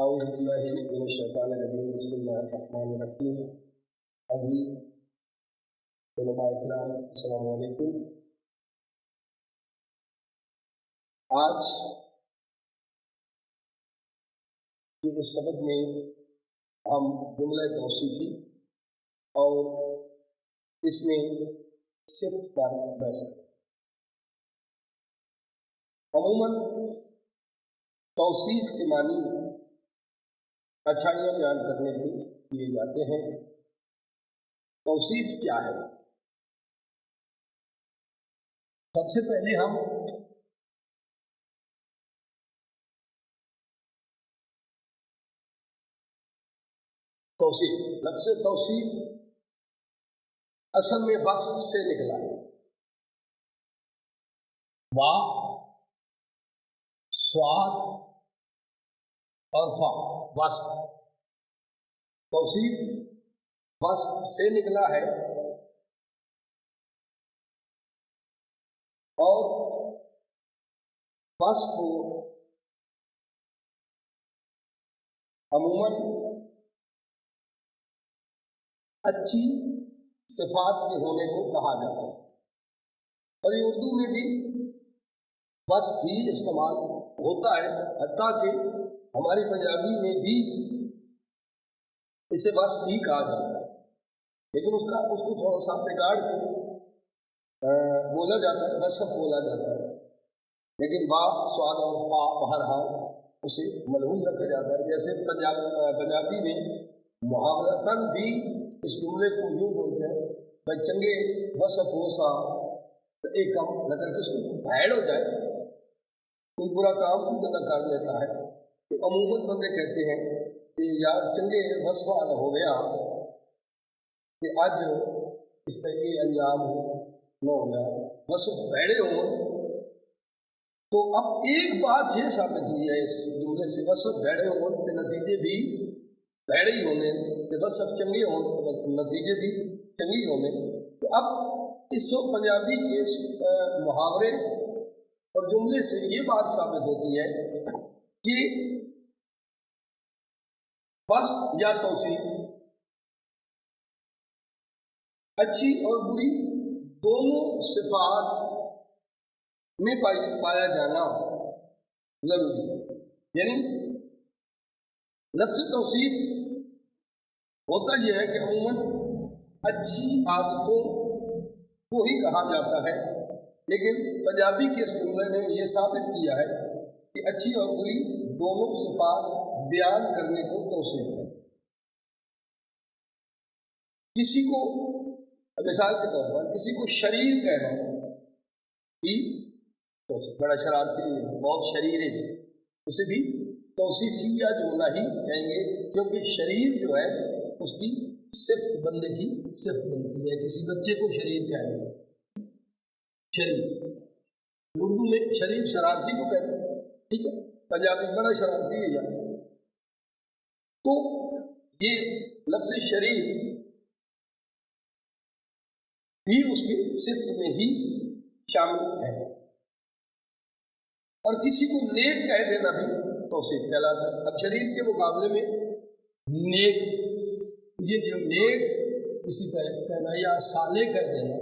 اعوذ باللہ من الشیطان الرجیم بسم اللہ الرحمن الرحیم۔ عزیز طلباء کرام السلام علیکم۔ آج کے اس سبق میں ہم جملہ توصیفی اور اس میں صفت پر بحث کریں۔ عموماً توصیف کے معنی اچھائیاں بیان کرنے کے لیے جاتے ہیں۔ توصیف کیا ہے؟ سب سے پہلے ہم توصیف، لفظ توصیف اصل میں وصف سے نکلا ہے۔ وا، سواد اور فا، وصف۔ توصیف وصف سے نکلا ہے اور وصف کو عموماً اچھی صفات کے ہونے کو کہا جاتا ہے، اور یہ اردو میں بھی وصف بھی استعمال ہوتا ہے، حتیٰ کہ ہماری پنجابی میں بھی اسے وصف ہی کہا جاتا ہے، لیکن اس کو تھوڑا سا بگاڑ کے بولا جاتا ہے، وصف بولا جاتا ہے، لیکن با، سواد اور فا بہرحال اسے ملحوظ رکھا جاتا ہے۔ جیسے پنجابی میں محاورتاً بھی اس جملے کو یوں بولتے ہیں بھائی چنگے وصف ہو سا تو ایک کم نہ کر کے اس کو بھیڑ ہو جائے، کوئی برا کام بھی بندہ کر لیتا ہے تو عموماً بندے کہتے ہیں کہ یار چنگے وصف والا ہو گیا کہ اج اس پہ یہ انجام نہ ہو گیا، وصف بھیڑے ہوں۔ تو اب ایک بات یہ ثابت ہوئی ہے اس جملے سے، وصف بھیڑے ہوں کے نتیجے بھی بھیڑے ہی ہونے، کہ وصف چنگے ہوں تو نتیجے بھی چنگے ہی ہونے۔ تو اب اس پنجابی کے محاورے اور جملے سے یہ بات ثابت ہوتی ہے کہ وصف یا توصیف اچھی اور بری دونوں صفات میں پایا جانا ضروری ہے۔ یعنی لفظ توصیف ہوتا یہ ہے کہ عموماً اچھی عادتوں کو ہی کہا جاتا ہے، لیکن پنجابی کے اس جملے نے یہ ثابت کیا ہے کہ اچھی اور بری دونوں صفات بیان کرنے کو توصیف ہے۔ کسی کو مثال کے طور پر کسی کو شریر کہنا بھی توصیف، بڑا شرارتی ہے، بہت شریر ہے، اسے بھی توصیفیہ جملہ ہی کہیں گے، کیونکہ شریر جو ہے اس کی صفت بندے کی صفت بنتی ہے۔ کسی بچے کو شریر کہنا، شریر اردو میں شریر شرارتی کو کہتے ہیں، ٹھیک ہے، پنجابی بڑا شرارتی ہے یار۔ تو یہ لفظ شریر بھی اس کی صفت میں ہی شامل ہے، اور کسی کو نیک کہہ دینا بھی توصیف کہلاتا ہے۔ اب شریر کے مقابلے میں نیک، یہ جو نیک کسی کا کہنا یا صالح کہہ دینا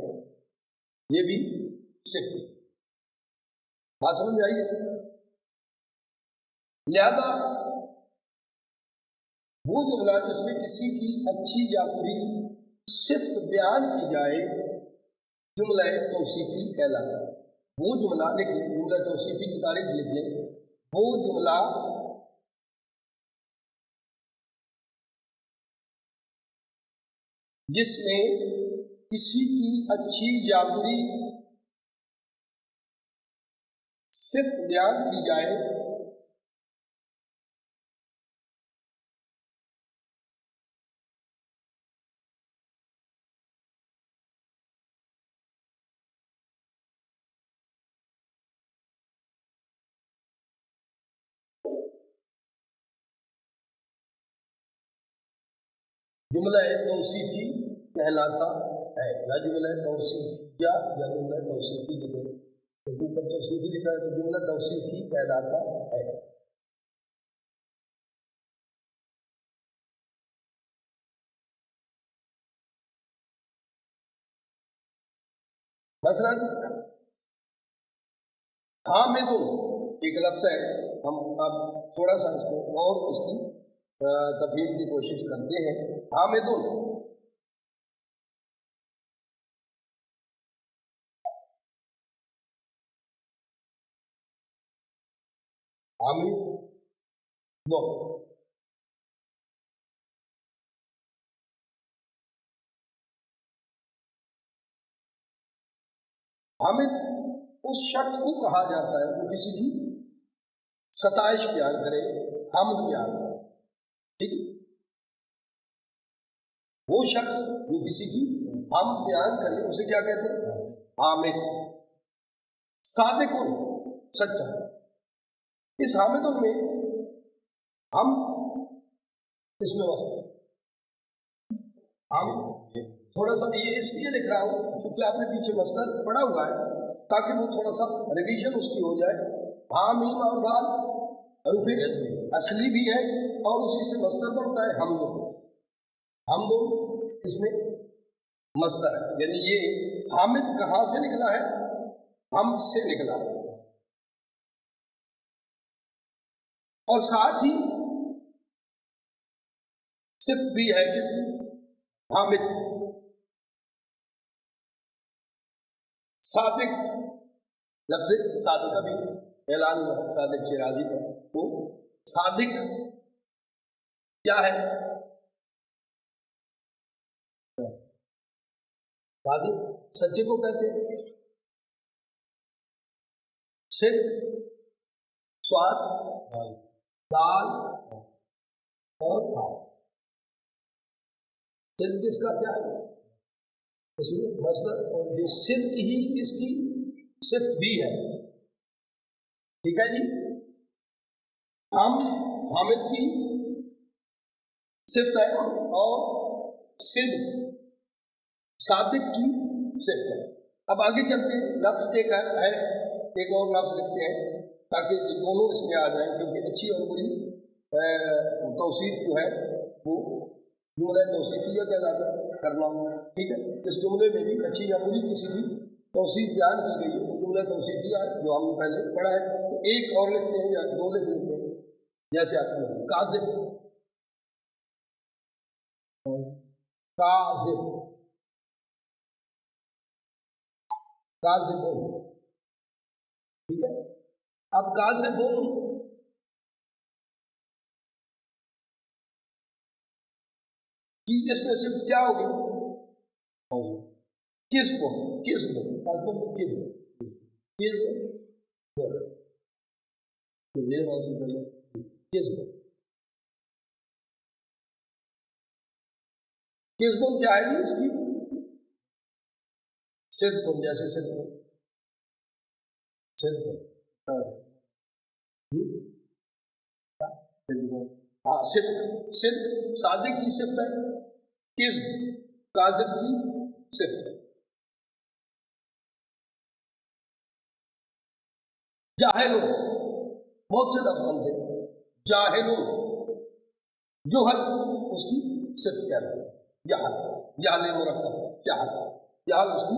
یہ بھی صفت ہے۔ بات سمجھ آئیے؟ لہذا وہ جملہ جس میں کسی کی اچھی یا بری صفت بیان کی جائے جملہ توصیفی کہلاتا ہے۔ وہ جملہ لکھ لیں، جملہ توصیفی کی تعریف لکھ لیں، وہ جملہ جس میں کسی کی اچھی یا بری صفت بیان کی جائے جملہ توصیفی کہلاتا ہے، یا جملہ توصیفیہ یا جملہ توصیفی لکھیں، اوپر توصیفی لکھا ہے تو جملہ توصیفی کہلاتا ہے۔ مثلاً حامدن ایک لفظ ہے، ہم اب تھوڑا سا اس کو اور اس کی تفہیم کی کوشش کرتے ہیں. حامدن حامد نو حامد اس شخص کو کہا جاتا ہے جو کسی کی ستائش بیان کرے، حمد بیان کرے. ٹھیک ہے، وہ شخص جو کسی کی حمد بیان کرے اسے کیا کہتے ہیں؟ حامد. صادق سچا. اس حامد میں ہم اس میں ہم تھوڑا سا یہ اس لیے لکھ رہا ہوں کیونکہ آپ نے پیچھے مصدر پڑھا ہوا ہے تاکہ وہ تھوڑا سا ریویژن اس کی ہو جائے. حامیم اور دال حروف اصلی بھی ہے اور اسی سے مصدر بنتا ہے حمد. حمد اس میں مصدر ہے، یعنی یہ حامد کہاں سے نکلا ہے؟ حمد سے نکلا ہے. اور ساتھ ہی صفت بھی ہے کس کی؟ حامد. صادق لفظ صادق کا بھی اعلان ہوا، صادق شیرازی کا. تو صادق کیا ہے؟ صادق سچے کو کہتے ہیں. صدق سواد دال اور تھا. صدق کس کا کیا ہے؟ اس میں مصدر، اور یہ صدق ہی اس کی صفت بھی ہے. ٹھیک ہے جی. ہم حامد کی صفت ہے اور صدق صادق کی صفت ہے. اب آگے چلتے ہیں. لفظ ایک ہے، ایک اور لفظ لکھتے ہیں تاکہ دونوں اس میں آ جائیں، کیونکہ اچھی اور بری توصیف جو ہے وہ جملہ توصیفیہ کہلاتا ہے کرنا. ٹھیک ہے، اس جملے میں بھی اچھی یا بری کسی بھی توصیف بیان کی گئی ہے، جملہ توصیفیہ جو ہم نے پہلے پڑھا ہے. تو ایک اور لکھتے ہیں یا دو لکھ لیتے ہیں جیسے آپ کو کاذب. کاذب کاذب. ٹھیک ہے. اب کاذب کی اس میں صرف کیا ہوگی؟ کسب. کسب کسب کسب کسب کیا ہے اس کی؟ صدق. جیسے صدق صدق ہاں صدق. صدق صادق کی صفت ہے، کسب کاذب کی صفت ہے. جاہل بہت سے لفظ بنتے ہیں. جاہل جوہل اس کی صفت کیا ہے؟ جہل. جہل مرکب جہل، جہل اس کی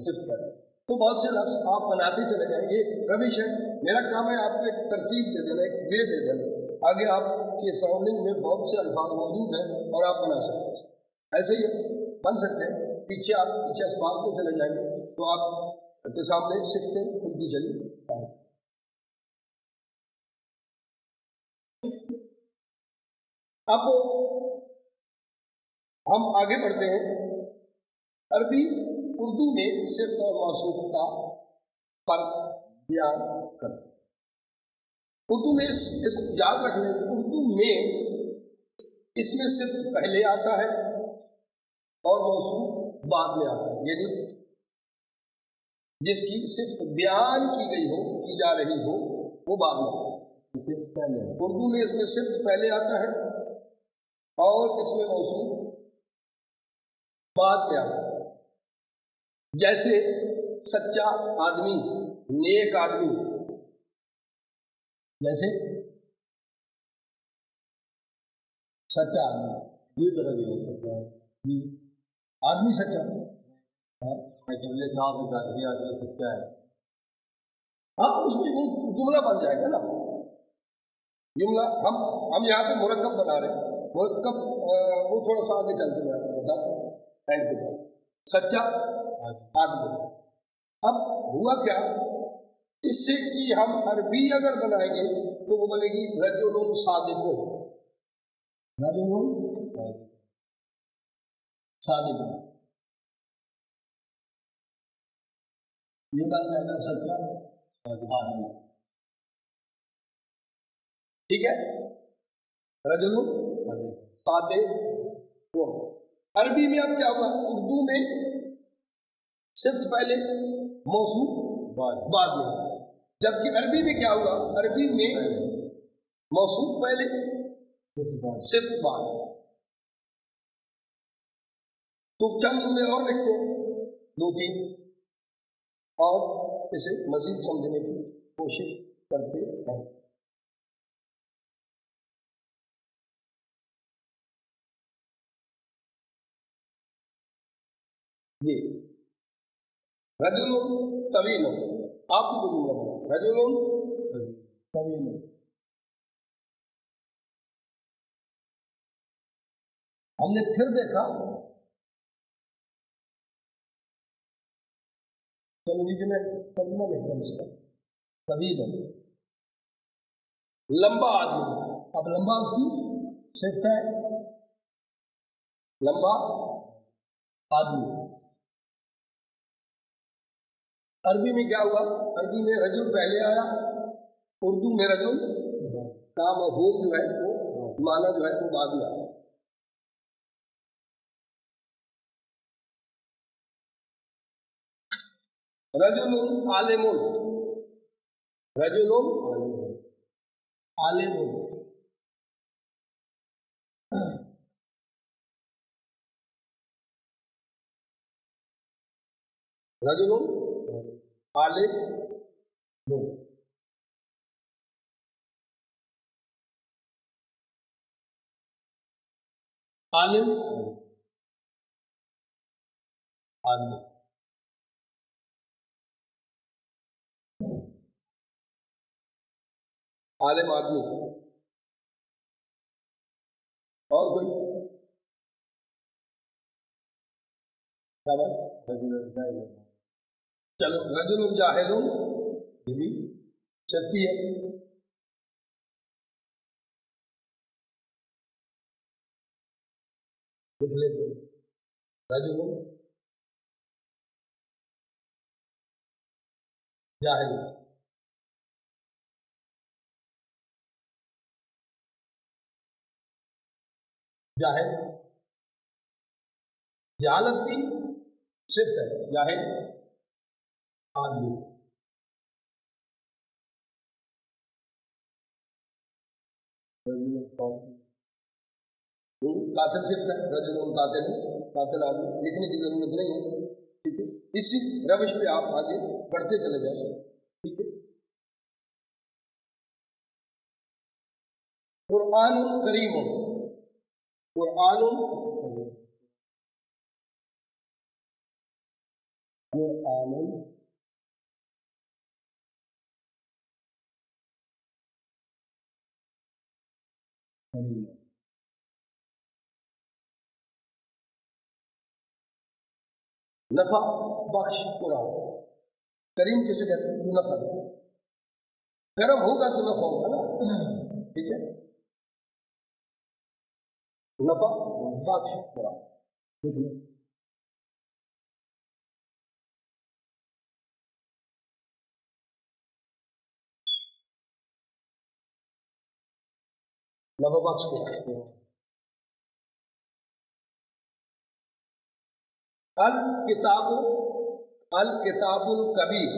صفت کیا ہے. تو بہت سے لفظ آپ بناتے چلے جائیں. یہ روش ہے، میرا کام ہے آپ کو ایک ترتیب دے دینا، ایک وے دے دینا. آگے آپ کے سراؤنڈنگ میں بہت سے الفاظ موجود ہیں اور آپ بنا سکتے ہیں. ایسے ہی بن سکتے ہیں. پیچھے آپ پیچھے اسباب کو چلے جائیں گے تو آپ کے سامنے صفتیں کھلتی چلی آئیں. اب ہم آگے بڑھتے ہیں. عربی اردو میں صفت اور موصوف کا فرق بیان کرتے ہیں. اردو میں اس یاد رکھ لیں، اردو میں اس میں صفت پہلے آتا ہے اور موصوف بعد میں آتا ہے. یعنی جس کی صفت بیان کی گئی ہو، کی جا رہی ہو، وہ بعد میں آتا ہے. اردو میں اس میں صفت پہلے آتا ہے اور اس میں موصوف بعد میں آتا ہے. جیسے سچا آدمی، نیک آدمی. جیسے سچا آدمی یہ طرح بھی ہو سکتا ہے، آدمی سچا جملے جہاں سے ظاہری آدمی سچا ہے. ہاں اس میں وہ جملہ بن جائے گا نا. جملہ ہم یہاں پہ مرکب بنا رہے ہیں. مرکب وہ تھوڑا سا آگے چل کے میں آپ کو بتاتا ہوں. اینڈ پہ جائے سچا آدمی. اب ہوا کیا اس سے کہ ہم عربی اگر بنائیں گے تو وہ بنے گی رجل صادق. رجل صادق یہ بن جائے گا سچا آدمی. ٹھیک ہے. رجل صادق. عربی میں اب کیا ہوگا؟ اردو میں صفت پہلے موصوف بعد میں. جبکہ عربی میں کیا ہوگا؟ عربی میں موصوف پہلے صفت بعد. تو چند جملے اور لکھتے ہیں دو تین اور اسے مزید سمجھنے کی کوشش کرتے ہیں. یہ رجل طویل آپ کی جملہ بنا رجل طویل. ہم نے پھر دیکھا چلو میں ترجمہ دیکھتا ہوں اس کا. طویل لمبا آدمی. اب لمبا اس کی صفت ہے لمبا آدمی. عربی میں کیا ہوا؟ عربی میں رجل پہلے آیا. اردو میں رجل کا مفہوم جو ہے وہ معنی جو ہے وہ بعد میں آیا. رجل عالم. رجل عالم. رجل عالم. عالم آدمی. عالم آدمی. اور کوئی کیا بات؟ چلو رجل جاہل یہ بھی شرطی ہے. لکھ لیتے رجل جاہل. جاہل جہالت بھی صفت ہے. جاہل آدمی. قاتل صفت ہے. رجل قاتل قاتل آدمی. لکھنے کی ضرورت نہیں ہے. ٹھیک ہے. اسی روش پہ آپ آگے بڑھتے چلے جائیں. ٹھیک ہے. قرآن کریم. قرآن قرآن کریم. نفع بخش قرآن. کریم کسے کہتے ہیں؟ جو نفع دے. کرم ہوگا تو نفع ہوگا نا. ٹھیک ہے. نفع بخش قرآن. ٹھیک ہے. نفع بخش قرآن. الکتاب الکتاب الکبیر.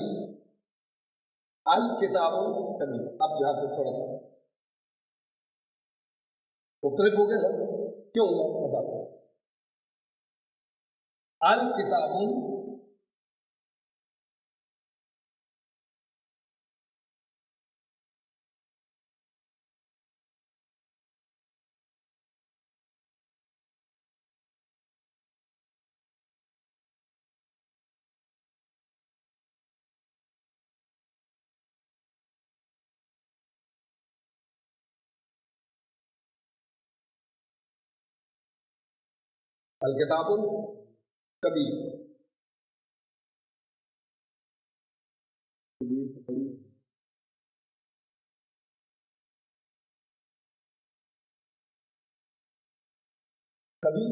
الکتاب الکبیر. اب یہاں پہ تھوڑا سا مختلف ہو گیا نا. کیوں ہوا بتاتا ہوں. الکتاب الکتاب کبیر، کبھی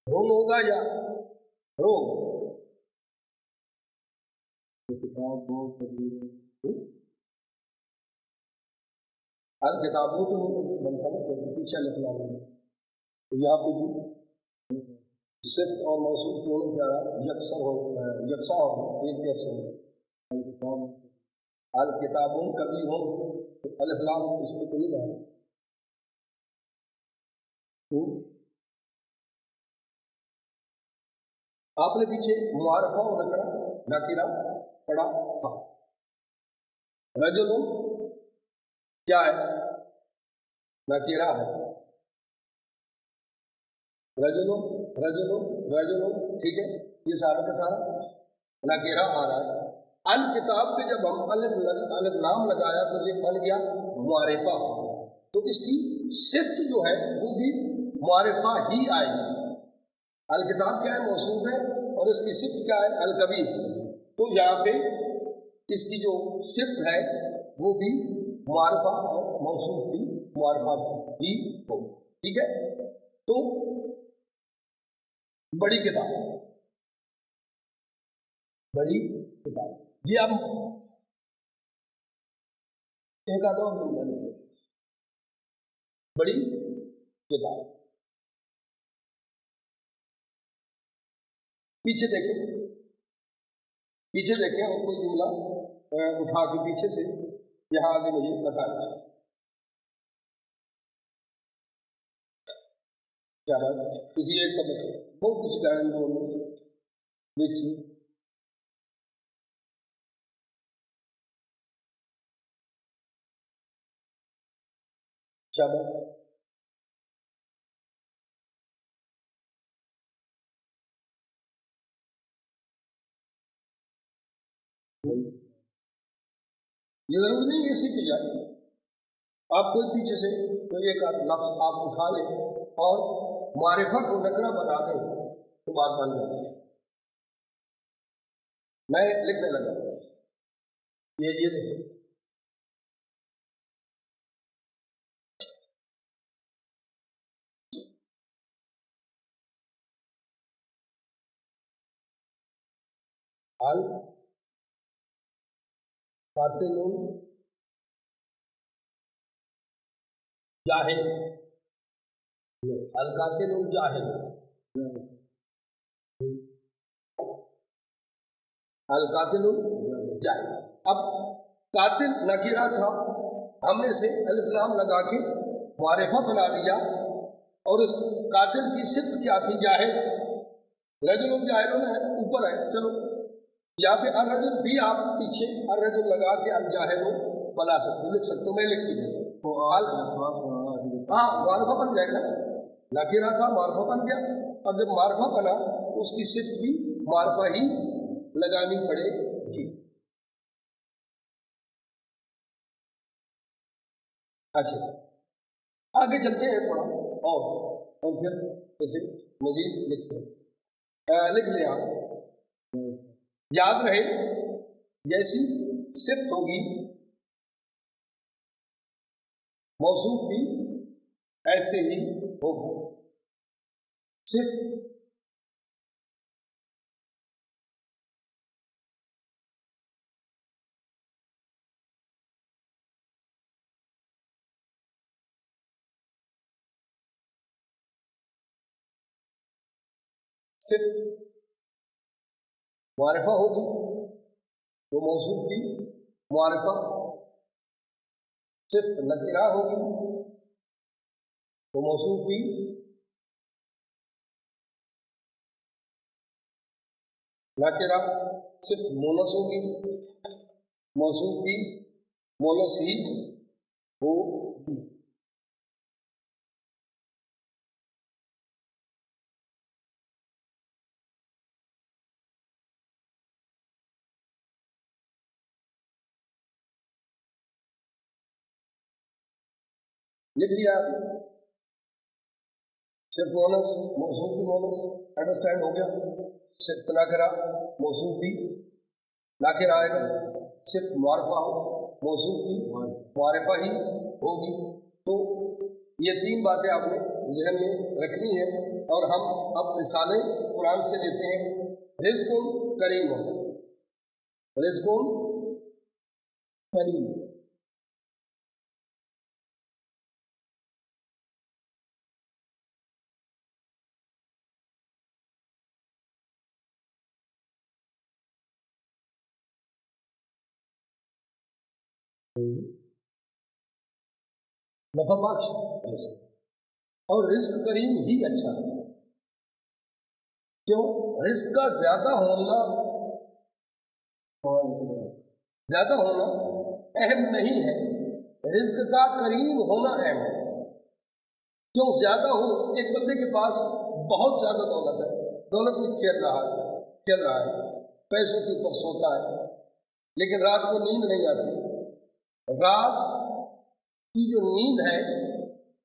رون ہوگا یا روگ؟ الکتابوں تو بنتا نا کیونکہ پیچھے لکھنا ہوگا، تو یہاں پہ بھی صفت اور موصوف دونوں کیا یکساں ہو، ایک جیسے ہو۔ الکتابوں کبھی ہوں، الف لام اس پہ تو نہیں بات۔ آپ نے پیچھے معارفہ و نکرہ پڑھا تھا۔ رجل کیا ہے؟ نکرہ ہے۔ رجل ٹھیک ہے، یہ سارا کا سارا نکرہ آ رہا ہے۔ الکتاب پہ جب ہم الف لام لگایا تو یہ بن گیا معرفہ، تو اس کی صفت جو ہے وہ بھی معرفہ ہی آئے گی۔ الکتاب کیا ہے؟ موصوف ہے، اور اس کی صفت کیا ہے؟ الکبیر۔ تو یہاں پہ اس کی جو صفت ہے وہ بھی معرفہ اور موصوف بھی معرفہ ہی ہو، ٹھیک ہے۔ تو بڑی کتاب یہ اب ایک آدھا اور جملہ لکھیں، بڑی کتاب۔ پیچھے دیکھیں اور کوئی جملہ اٹھا کے پیچھے سے یہاں آگے مجھے بتائیں۔ کیا بات ہے؟ کسی ایک سبق بہت کچھ ٹائم دیکھیے۔ کیا بات؟ یہ ضروری نہیں اسی پہ جائے، آپ کوئی پیچھے سے کوئی ایک لفظ آپ اٹھا لیں اور معرفہ کو نکرہ بنا دیں تو بات بن جائے۔ میں لکھنے لگا، یہ دیکھیں، القاتل الجاہل، القاتل الجاہل، القاتل الجاہل۔ اب قاتل نکرہ تھا، ہم نے اسے الف لام لگا کے معرفہ بنا دیا، اور اس قاتل کی صفت کیا تھی؟ جاہل۔ رجل الجاہل ہے، اوپر ہے، چلو یہاں پہ الرجل بھی آپ پیچھے الرجل لگا کے الجاہل بنا سکتے، لکھ سکتے، میں لکھ بھی دیتا ہوں۔ ہاں، معرفہ بن جائے گا، نکرہ تھا معرفہ بن گیا، اور جب معرفہ بنا تو اس کی صفت بھی معرفہ ہی لگانی پڑے گی۔ اچھا، آگے چلتے ہیں تھوڑا اور پھر اسے مزید لکھتے ہیں۔ لکھ لیں آپ، یاد رہے جیسی صفت ہوگی موصوف بھی ایسے ہی ہوگا۔ صفت معرفہ ہوگی تو موصوف بھی معرفہ، صفت نکرہ ہوگی تو موصوف بھی نکرہ، صفت مونس ہوگی، موصوف بھی مونس ہی ہوگی۔ لکھ لیا آپ نے؟ صرف مونس موصوف بھی مونس انڈرسٹینڈ ہو گیا. صرف ناکرہ موصوف بھی ناکرہ آئے گا. صرف معرفہ ہو موصوف بھی معرفہ ہی ہوگی. تو یہ تین باتیں آپ نے ذہن میں رکھنی ہے. اور ہم اب مثالیں قرآن سے لیتے ہیں. رزق کریم، رزق کریم. نفع بخش رزق، اور رزق کریم ہی اچھا ہے. کیوں؟ رزق کا زیادہ ہونا اہم نہیں ہے، رزق کا کریم ہونا اہم ہے. کیوں زیادہ ہو؟ ایک بندے کے پاس بہت زیادہ دولت ہے، دولت میں کھیل رہا ہے، پیسوں کے اوپر سوتا ہے، لیکن رات کو نیند نہیں آتی. رات کی جو نیند ہے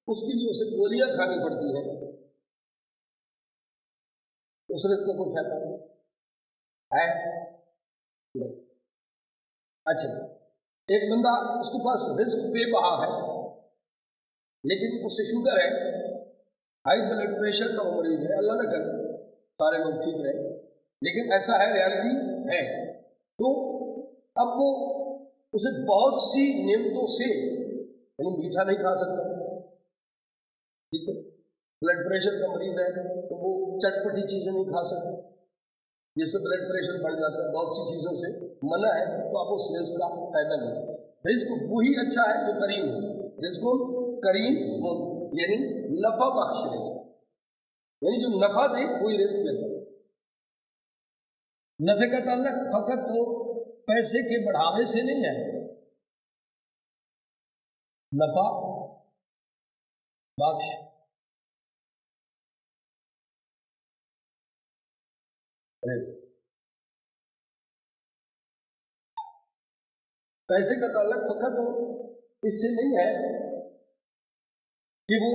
اس کے لیے اسے گولیاں کھانی پڑتی ہیں. اس رزق کو کوئی فائدہ ہے نہیں. اچھا، ایک بندہ اس کے پاس رزق بے بہا ہے، لیکن اس سے شوگر ہے، ہائی بلڈ پریشر کا مریض ہے. اللہ نہ کرے سارے لوگ ٹھیک رہے، لیکن ایسا ہے، ریالٹی ہے. تو اب وہ اسے بہت سی نعمتوں سے، یعنی میٹھا نہیں کھا سکتا، ٹھیک ہے، بلڈ پریشر کا مریض ہے تو وہ چٹپٹی چیزیں نہیں کھا سکتا، جس سے بلڈ پریشر بڑھ جاتا ہے. بہت سی چیزوں سے منع ہے، تو اب اس رزق کا فائدہ نہیں. رزق وہی اچھا ہے جو کریم ہو. رزق کریم ہو یعنی نفع بخش رزق، یعنی جو نفع دے وہی رزق دیتا ہے. نفع کا تعلق فقط تو پیسے کے بڑھاوے سے نہیں ہے. نفع بخش رزق، پیسے کا تعلق فقط تو اس سے نہیں ہے کہ وہ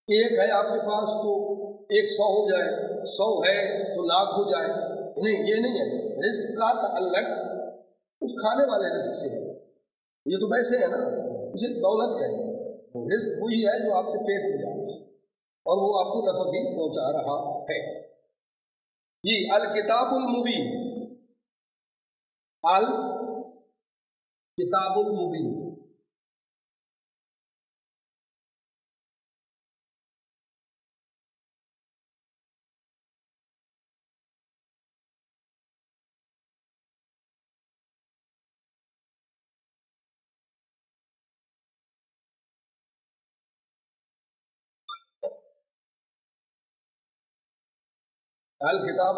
ایک ہے آپ کے پاس تو 100 ہو جائے، 100 ہے تو 1,00,000 ہو جائے. نہیں، یہ نہیں ہے. رزق کا تعلق اس کھانے والے رزق سے ہے. یہ تو ویسے ہے نا، اسے دولت کہتے ہیں. رزق وہی ہے جو آپ کے پیٹ میں جا رہا ہے اور وہ آپ کو نفع بھی پہنچا رہا ہے. یہ الکتاب المبین، الکتاب المبین. الکتاب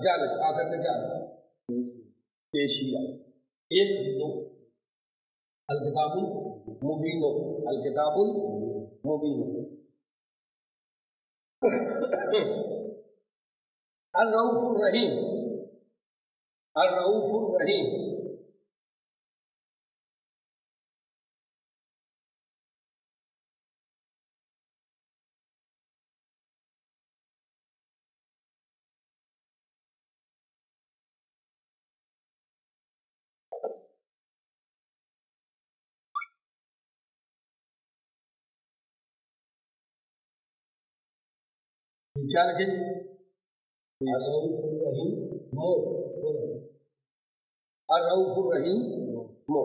کیا آخر میں کیا پیشیا، ایک دو. الکتاب المبین، الکتاب المبین. الرؤوف الرحیم، الرؤوف الرحیم. کیا لکھیں گے؟ الرؤوف الرحیم مو، الرؤوف الرحیم مو.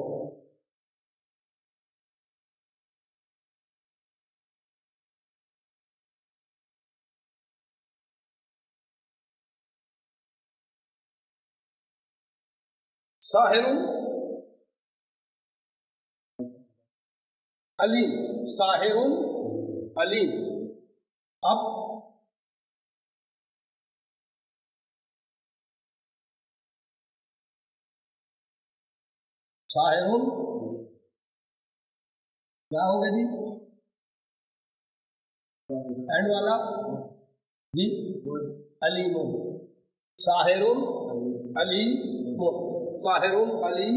ساحر علیم، ساحر علیم. اب ساحر کیا ہوگا جی؟ اینڈ والا جی علیم. ساحر علیم، ساحر علیم.